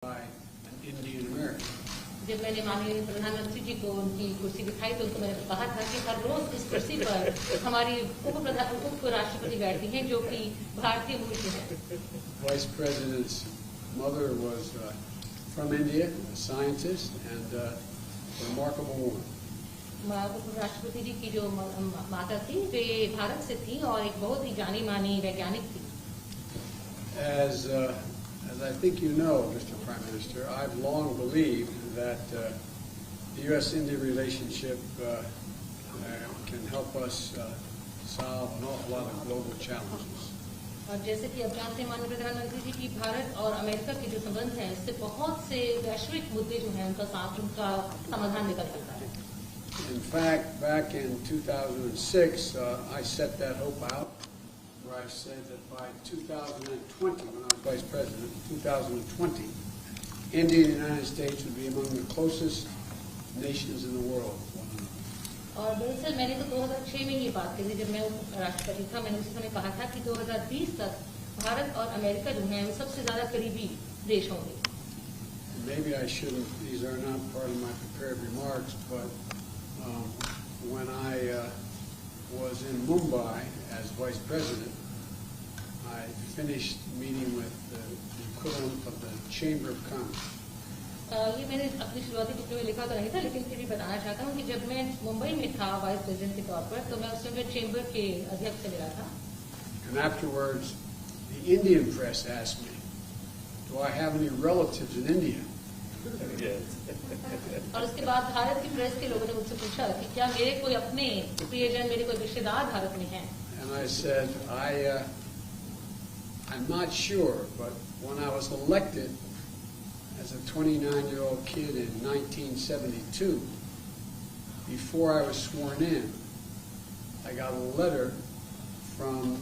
by an Indian American. जब मैंने माननीय प्रधानमंत्री जी को उनकी कुर्सी दिखाई तो उनको मैंने कहा था कि हर रोज इस कुर्सी पर हमारी उप राष्ट्रपति बैठती हैं जो कि भारतीय मूल के हैं. Vice President's mother was from India, a scientist and a remarkable woman. उप राष्ट्रपति जी की जो माता थी वे भारत से थी और एक बहुत ही जानी मानी वैज्ञानिक थी. As I think you know, Mr. Prime Minister, I've long believed that the U.S.-India relationship can help us solve an awful lot of global challenges. और जैसे कि अब जानते हैं माननीय प्रधानमंत्री जी की भारत और अमेरिका के जो संबंध हैं इससे बहुत से वैश्विक मुद्दे जो हैं उनका समाधान निकल सकता है. In fact, back in 2006, I set that hope out, where I said that by 2020, when I was Vice President, 2020, India and the United States would be among the closest nations in the world. और दरअसल मैंने तो 2006 में ये बात कही जब मैं राष्ट्रपति था. मैंने उसी समय कहा था कि 2020 तक भारत और अमेरिका जो हैं वो सबसे ज्यादा करीबी देश होंगे. Maybe I shouldn't, these are not part of my prepared remarks, but when I was in Mumbai as Vice President, I finished meeting with the equivalent of the Chamber of Commerce. ये मैंने अपनी शुरुआती टिप्पणी में लिखा तो नहीं था लेकिन फिर भी बताना चाहता हूँ कि जब मैं मुंबई में था वाइस प्रेसिडेंट के तौर पर तो मैं उस समय चेंबर के अध्यक्ष से मिला था. And afterwards, the Indian press asked me, "Do I have any relatives in India?" और उसके बाद भारत की प्रेस के लोगों ने मुझसे पूछा कि क्या मेरे कोई अपने प्रियजन मेरे कोई रिश्तेदार भारत में हैं. And I said, I'm not sure, but when I was elected as a 29-year-old kid in 1972, before I was sworn in, I got a letter from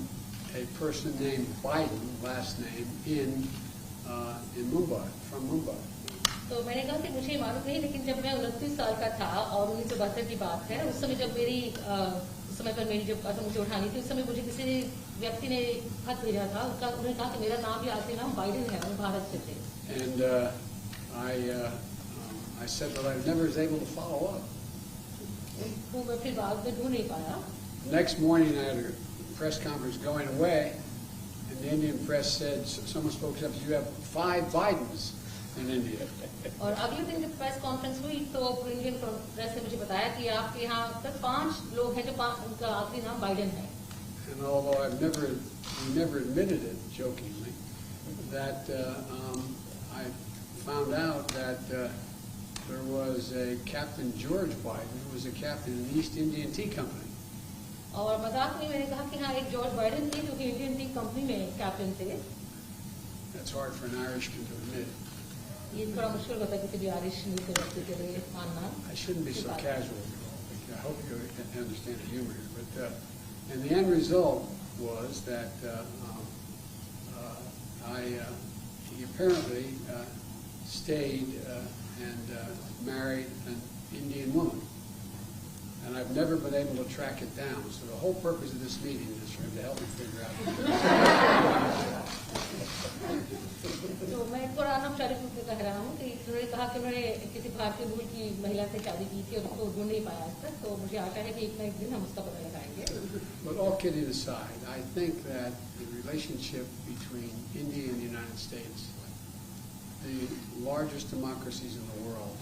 a person named Biden, last name, in Mumbai, from Mumbai. तो मैंने कहा कि मुझे मालूम नहीं लेकिन जब मैं 29 साल का था और 1972 की बात है उस समय जब उस समय पर मेरी जब मुझे उठानी थी उस समय मुझे किसी व्यक्ति ने खत भेजा था. उन्होंने कहा कि मेरा नाम भी आखिरी नाम बाइडेन है और भारत से थे. And I said that I never was able to follow up. तो मैं फिर बाद में ढूंढ नहीं पाया. Next morning I had a press conference going away and the Indian press said, someone spoke up, you have 5 Bidens in India. और अगले दिन जब प्रेस कॉन्फ्रेंस हुई तो इंडियन प्रेस ने मुझे बताया कि आपके यहाँ तक 5 लोग हैं जो उनका आखिरी नाम बाइडेन है. And although we never admitted it jokingly, that I found out that there was a Captain George Biden who was a captain in the East Indian Tea Company. और मजाक में मैंने कहा कि हाँ एक जॉर्ज बाइडेन थे जो कि इंडियन टी कंपनी में कैप्टन थे. That's hard for an Irishman to admit. ये थोड़ा मुश्किल होता है किसी भी आरिश व्यक्ति के लिए मानना. I shouldn't be so casual. I hope you understand the humor here. But and the end result was that he apparently stayed and married an Indian woman. And I've never been able to track it down. So the whole purpose of this meeting is for him to help me figure out. तो मैं थोड़ा अनौपचारिक रूप में कह रहा हूँ कि उन्होंने कहा कि उन्होंने किसी भारतीय मूल की महिला से शादी की थी और उसको ढूंढ नहीं पाया आज तक. तो मुझे आशा है कि एक न एक दिन हम उसका पता लगाएंगे. But all kidding aside, I think that the relationship between India and the United States, the largest democracies in the world,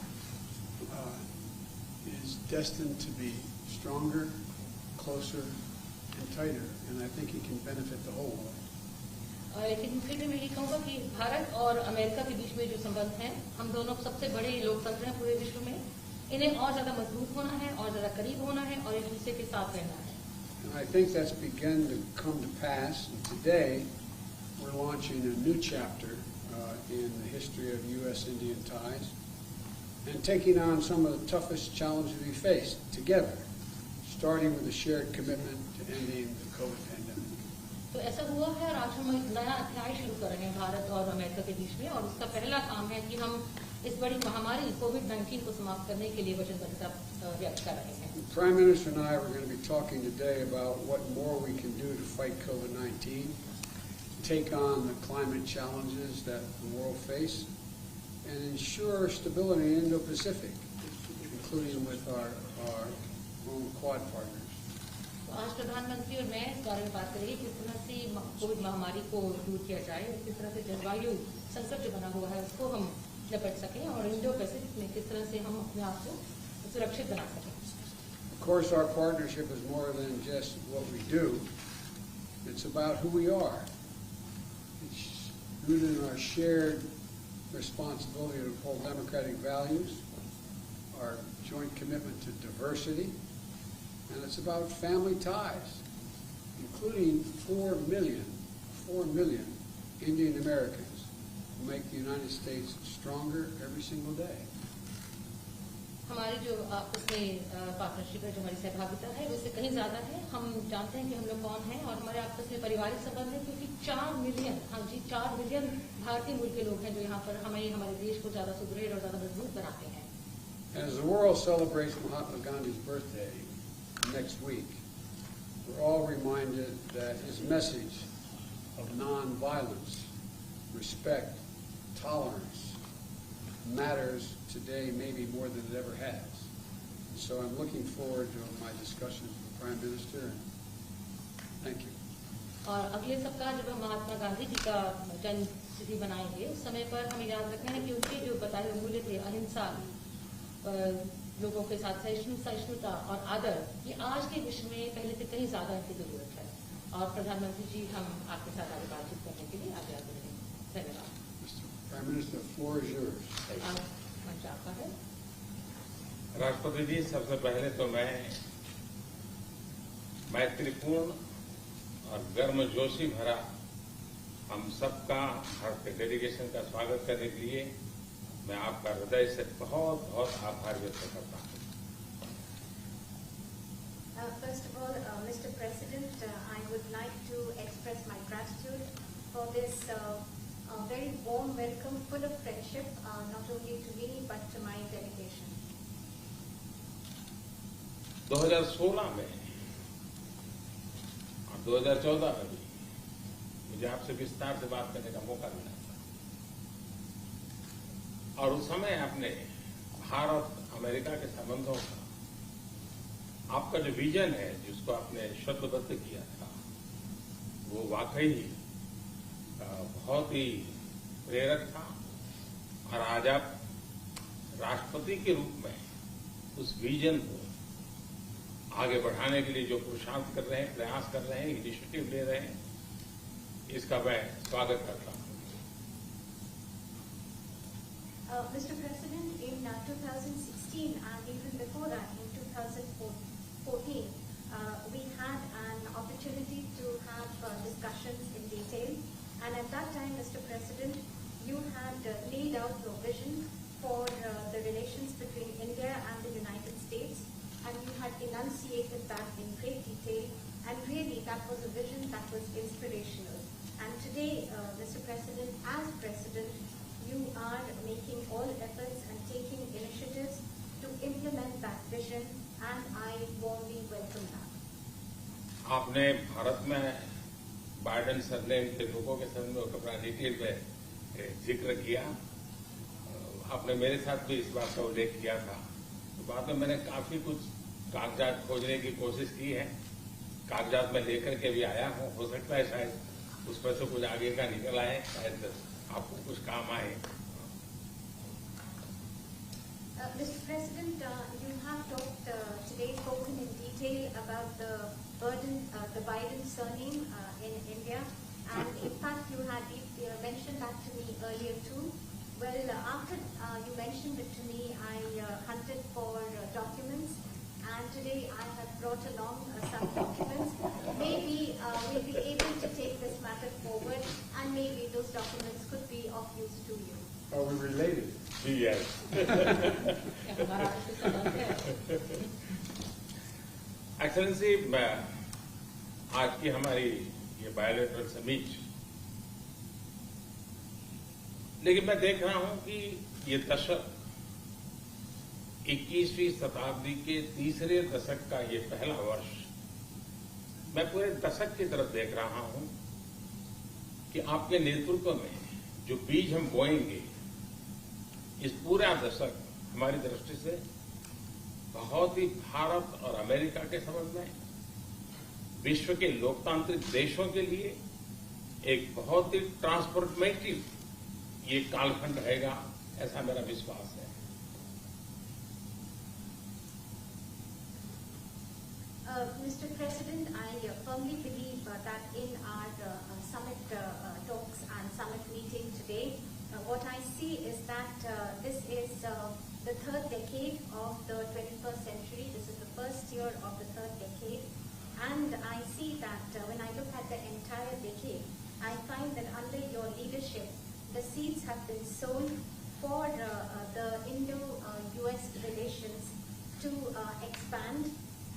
is destined to be stronger, closer, and tighter. And I think it can benefit the whole world. लेकिन फिर भी मैं ये कहूँगा कि भारत और America के बीच में जो संबंध हैं हम दोनों सबसे बड़े लोकतंत्र हैं पूरे विश्व में. इन्हें और ज्यादा मजबूत होना है और ज्यादा करीब होना है और एक दूसरे के साथ रहना है. And I think that's begun to come to pass. And today we're launching a new chapter in the history of U.S.-Indian ties and taking on some of the toughest challenges we face together, starting with a shared commitment to ending the COVID pandemic. तो ऐसा हुआ है और आज हम एक नया अध्याय शुरू कर रहे हैं भारत और अमेरिका के बीच में और उसका पहला काम है कि हम इस बड़ी महामारी कोविड-19 को समाप्त करने के लिए वचनबद्धता व्यक्त कर रहे हैं. The Prime Minister and I are going to be talking today about what more we can do to fight COVID-19, take on the climate challenges that the world face, and ensure stability in Indo-Pacific, including with our own Quad partners. तो आज प्रधानमंत्री और मैं इस बारे में बात करेंगे किस तरह से कोविड महामारी को दूर किया जाए और किस तरह से जलवायु संकट जो बना हुआ है उसको हम निपट सकें और इंडो पैसिफिक में किस तरह से हम अपने आप को सुरक्षित बना सकें. Of course, our partnership is more than just what we do. It's about who we are. It's rooted in our shared responsibility to uphold democratic values, our joint commitment to diversity, and it's about family ties, including 4 million Indian Americans who make the United States stronger every single day. हमारी जो आपस में partnership है, जो हमारी सहभागिता है, उससे कहीं ज्यादा है. हम जानते हैं कि हम लोग कौन हैं और हमारे आपस में पारिवारिक संबंध है, क्योंकि 4 मिलियन, हाँ जी 4 मिलियन भारतीय मूल के लोग हैं जो यहाँ पर हमें हमारे देश को ज्यादा सुदृढ़ और ज्यादा मजबूत बनाते हैं. As the world celebrates Mahatma Gandhi's birthday next week, we're all reminded that his message of non-violence, respect, tolerance matters today maybe more than it ever has. So I'm looking forward to my discussions with the Prime Minister, and thank you. और अगले सप्ताह जब हम महात्मा गांधी जी का जन्म तिथि मनाएंगे, उस समय पर हमें याद रखना है कि उनके जो बताए हुए मूल्य थे, अहिंसा, लोगों के साथ सहिष्णुता और आदर, ये आज के विश्व में पहले से कहीं ज्यादा इनकी जरूरत है. और प्रधानमंत्री जी, हम आपके साथ आगे बातचीत करने के लिए आगे आते हैं. धन्यवाद. Prime Minister, the floor is yours. आज मंच आपका है. राष्ट्रपति जी, सबसे पहले तो मैं मैत्रीपूर्ण और गर्मजोशी भरा हम सबका भारत के डेलीगेशन का स्वागत करने के लिए मैं आपका हृदय से बहुत बहुत आभार व्यक्त करता हूँ. First of all, Mr. President, I would like to express my gratitude for this very warm welcome, full of friendship, not only to me but to my delegation. 2016 में और 2014 में भी मुझे आपसे विस्तार से बात करने का मौका मिला था और उस समय आपने भारत अमेरिका के संबंधों का आपका जो विजन है, जिसको आपने शब्दबद्ध किया था, वो वाकई बहुत ही प्रेरक था. और आज आप राष्ट्रपति के रूप में उस विजन को आगे बढ़ाने के लिए जो पुरुषार्थ कर रहे हैं, प्रयास कर रहे हैं, इनिशिएटिव ले रहे हैं, इसका मैं स्वागत करता हूं. Mr. President, in 2016 and even before that, in 2014, we had an opportunity to have discussions in detail. And at that time, Mr. President, you had laid out your vision for the relations between India and the United States, and you had enunciated that in great detail. And really, that was a vision that was inspirational. And today, Mr. President, as President, you are making all efforts and taking initiatives to implement that vision, and I warmly welcome that. आपने भारत में Biden surname के लोगों के संबंध में अपना detail में जिक्र किया. आपने मेरे साथ भी इस बात का उल्लेख किया था. तो बाद में मैंने काफी कुछ कागजात खोजने की कोशिश की है. कागजात में लेकर के भी आया हूं. हो सकता है शायद उसमें से कुछ आगे का निकल आए, शायद आपको कुछ काम आए. Mr. President, you have talked today, spoken in detail about the Biden surname in India, and in fact you had mentioned that to me earlier too. Well, after you mentioned it to me, I hunted for documents, and today I have brought along some documents. Maybe we'll be able to take this matter forward, and maybe those documents could be of use to you. Are we related? Yes. Excellency, आज की हमारी ये bilateral summit, लेकिन मैं देख रहा हूं कि ये दशक 21वीं शताब्दी के तीसरे दशक का ये पहला वर्ष, मैं पूरे दशक की तरफ देख रहा हूं कि आपके नेतृत्व में जो बीज हम बोएंगे इस पूरा दशक हमारी दृष्टि से बहुत ही भारत और अमेरिका के संबंध में, विश्व के लोकतांत्रिक देशों के लिए एक बहुत ही ट्रांसफॉर्मेटिव ये कालखंड रहेगा, ऐसा मेरा विश्वास है। Mr. President, I firmly believe that in our summit talks and summit meeting today, what I see is that this is the third decade of the 21st century. This is the first year of the third decade. And I see that when I look at the entire decade, I find that under your leadership, the seeds have been sown for the Indo-US relations to expand.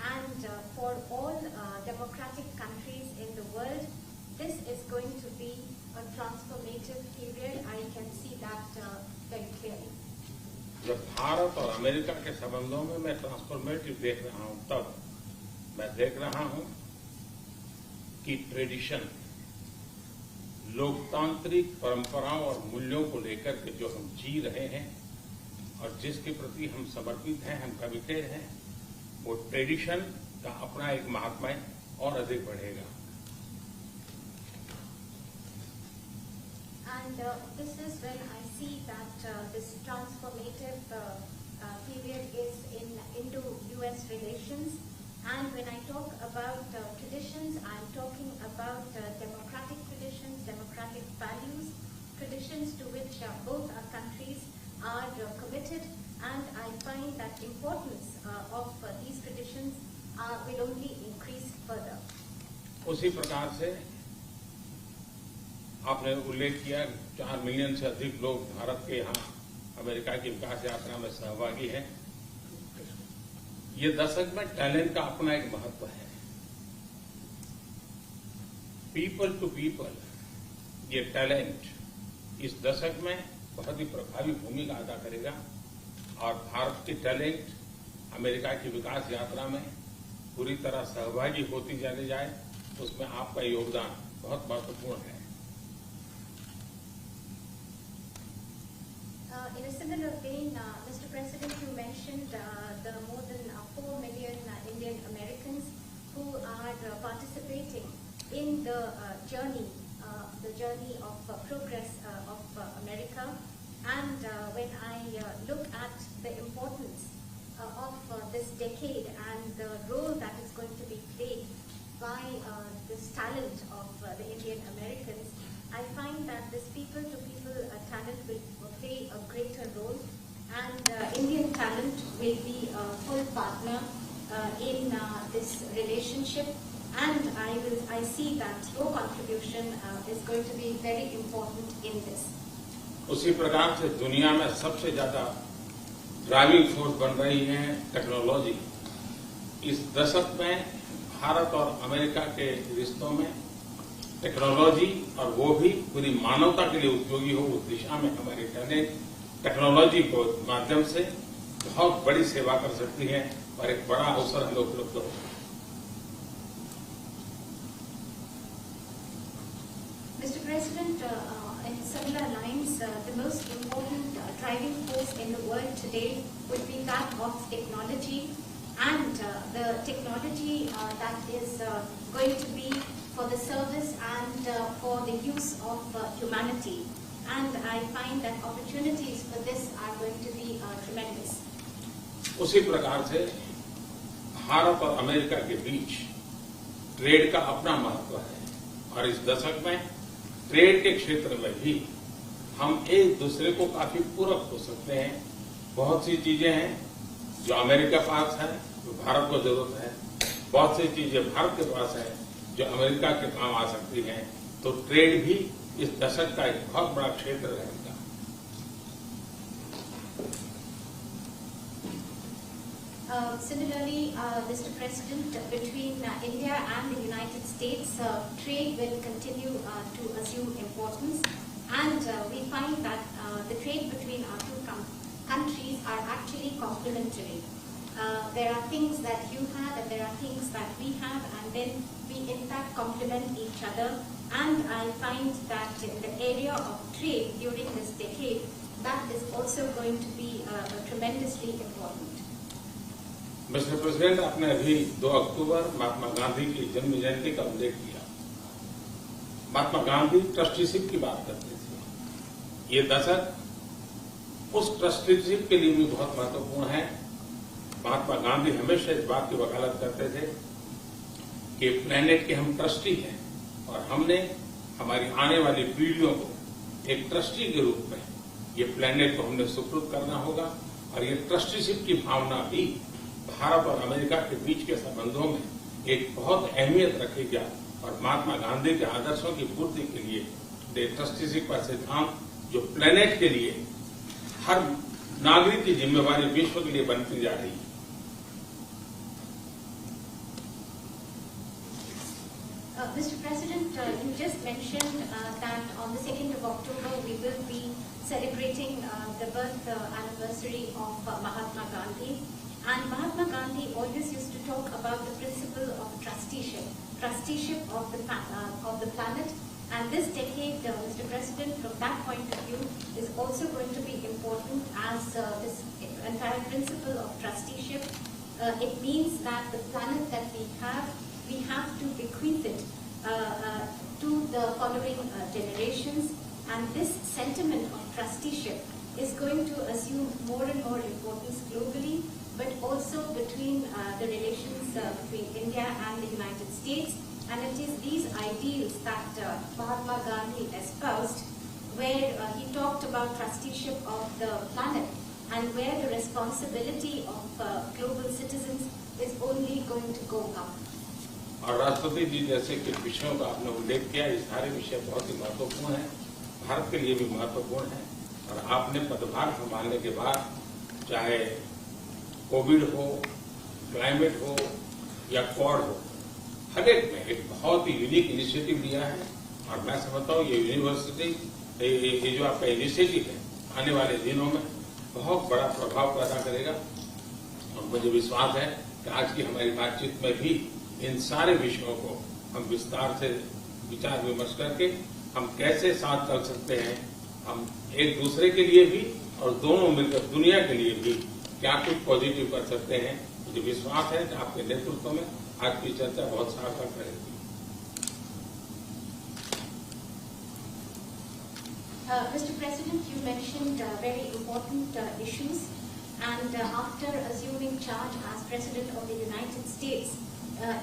And for all democratic countries in the world, this is going to be a transformative period. I can see that very clearly. जब भारत और America के संबंधों में मैं transformative देख रहा हूं, तब मैं देख रहा हूं कि ट्रेडिशन, लोकतांत्रिक परंपराओं और मूल्यों को लेकर के जो हम जी रहे हैं और जिसके प्रति हम समर्पित हैं, हम कमिटेड हैं, वो ट्रेडिशन का अपना एक महात्म्य और अधिक बढ़ेगा। And this is when I see that this transformative period is in Indo-US relations. And when I talk about traditions, I'm talking about democratic traditions, democratic values, traditions to which both our countries are committed. And I find that importance of these traditions will only increase further. उसी प्रकार से आपने उल्लेख किया 4 million से अधिक लोग भारत के यहाँ अमेरिका की विकास यात्रा में सहभागी हैं। ये दशक में टैलेंट का अपना एक महत्व है। पीपल टू पीपल, ये टैलेंट इस दशक में बहुत ही प्रभावी भूमिका अदा करेगा और भारत की टैलेंट अमेरिका की विकास यात्रा में पूरी तरह सहभागी होती चली जाए, उसमें आपका योगदान बहुत महत्वपूर्ण है। In a similar vein, Mr. President, you mentioned the more than 4 million Indian Americans who are participating in the journey of progress of America. And when I look at the importance of this decade and the role that is going to be played by this talent of the Indian Americans, I find that this people-to-people talent will play a greater role, and Indian talent will be a full partner in this relationship. And I see that your contribution is going to be very important in this. उसी प्रकार से दुनिया में सबसे ज्यादा driving force बन रही है टेक्नोलॉजी। इस दशक में भारत और अमेरिका के रिश्तों में टेक्नोलॉजी, और वो भी पूरी मानवता के लिए उपयोगी हो, उस दिशा में हमारी टेक्नोलॉजी को माध्यम से बहुत बड़ी सेवा कर सकती है और एक बड़ा अवसर हमें उपलब्ध हो। Mr. President, in similar lines, the most important driving force in the world today would be that of technology, and the technology that is going to be for the service and for the use of humanity. And I find that opportunities for this are going to be tremendous. उसी प्रकार से भारत और America के बीच trade का अपना महत्व है और इस दशक में ट्रेड के क्षेत्र में भी हम एक दूसरे को काफी पूरक हो सकते हैं। बहुत सी चीजें हैं जो अमेरिका के पास है, जो भारत को जरूरत है, बहुत सी चीजें भारत के पास है जो अमेरिका के काम आ सकती हैं। तो ट्रेड भी इस दशक का एक बहुत बड़ा क्षेत्र रहेगा। Similarly, Mr. President, between India and the United States, trade will continue to assume importance, and we find that the trade between our two countries are actually complementary. There are things that you have and there are things that we have, and then we in fact complement each other. And I find that in the area of trade during this decade, that is also going to be tremendously important. Mister president, आपने अभी 2 अक्टूबर महात्मा गांधी की जन्म जयंती का उल्लेख किया। Mahatma Gandhi trusteeship की बात करते थे। ये दशक उस ट्रस्टीशिप के लिए भी बहुत महत्वपूर्ण है। महात्मा गांधी हमेशा इस बात की वकालत करते थे कि प्लेनेट के हम ट्रस्टी हैं और हमने हमारी आने वाली पीढ़ियों को एक ट्रस्टी के रूप में ये प्लेनेट को हमने सुपुर्द करना होगा और ये ट्रस्टीशिप की भावना भी भारत और अमेरिका के बीच के संबंधों में एक बहुत अहमियत रखेगा और महात्मा गांधी के आदर्शों की पूर्ति के लिए ट्रस्टीशिप का सिद्धांत जो प्लेनेट के लिए हर नागरिक की जिम्मेवारी विश्व के लिए बनती जा रही है। Mr. President, you just mentioned that on the 2nd of October we will be celebrating the birth anniversary of Mahatma Gandhi. And Mahatma Gandhi always used to talk about the principle of trusteeship of the planet. And this decade, Mr. President, from that point of view, is also going to be important as this entire principle of trusteeship. It means that the planet that we have to bequeath it to the following generations, and this sentiment of trusteeship is going to assume more and more importance globally, but also between the relations between India and the United States. And it is these ideals that Mahatma Gandhi espoused, where he talked about trusteeship of the planet and where the responsibility of global citizens is only going to go up. और राष्ट्रपति जी जैसे कि विषयों का आपने उल्लेख किया, ये सारे विषय बहुत ही महत्वपूर्ण हैं, भारत के लिए भी महत्वपूर्ण है। और आपने पदभार संभालने के बाद चाहे कोविड हो, क्लाइमेट हो या क्वाड हो, हर एक में एक बहुत ही यूनिक इनिशिएटिव लिया है। और मैं समझता हूँ ये यूनिवर्सिटी, ये जो आपका इनिशिएटिव है, आने वाले दिनों में बहुत बड़ा प्रभाव पैदा करेगा। और मुझे विश्वास है कि आज की हमारी बातचीत में भी इन सारे विषयों को हम विस्तार से विचार विमर्श करके हम कैसे साथ चल सकते हैं, हम एक दूसरे के लिए भी और दोनों मिलकर दुनिया के लिए भी क्या कुछ पॉजिटिव कर सकते हैं। मुझे विश्वास है कि आपके नेतृत्व में आज की चर्चा बहुत सार्थक रहेगी। Mr. President, you mentioned very important issues, and after assuming charge as President of the United States,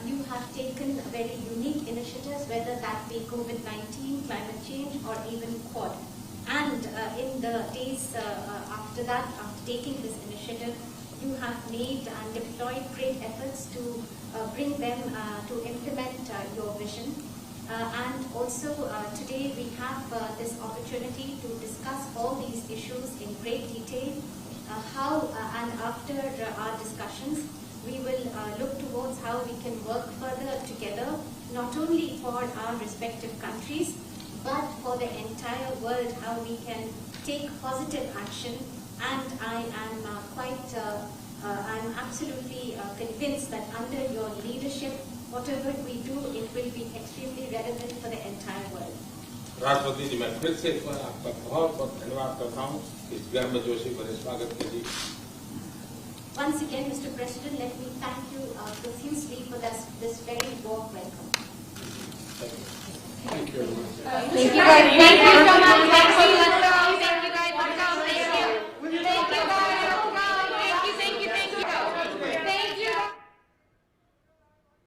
you have taken very unique initiatives, whether that be COVID-19, climate change, or even Quad. And in the days after that, after taking this initiative, you have made and deployed great efforts to bring them to implement your vision. And also today we have this opportunity to discuss all these issues in great detail. And after our discussions, we will look towards how we can work further together, not only for our respective countries, but for the entire world, how we can take positive action. And I am I'm absolutely convinced that under your leadership, whatever we do, it will be extremely relevant for the entire world. राष्ट्रपति जी, मैं फिर से एक बार आपका बहुत बहुत धन्यवाद करता हूँ इस गर्मजोशी भरे स्वागत के लिए। Once again, Mr. President, let me thank you profusely for this very warm welcome. Thank you very much. Thank you so much.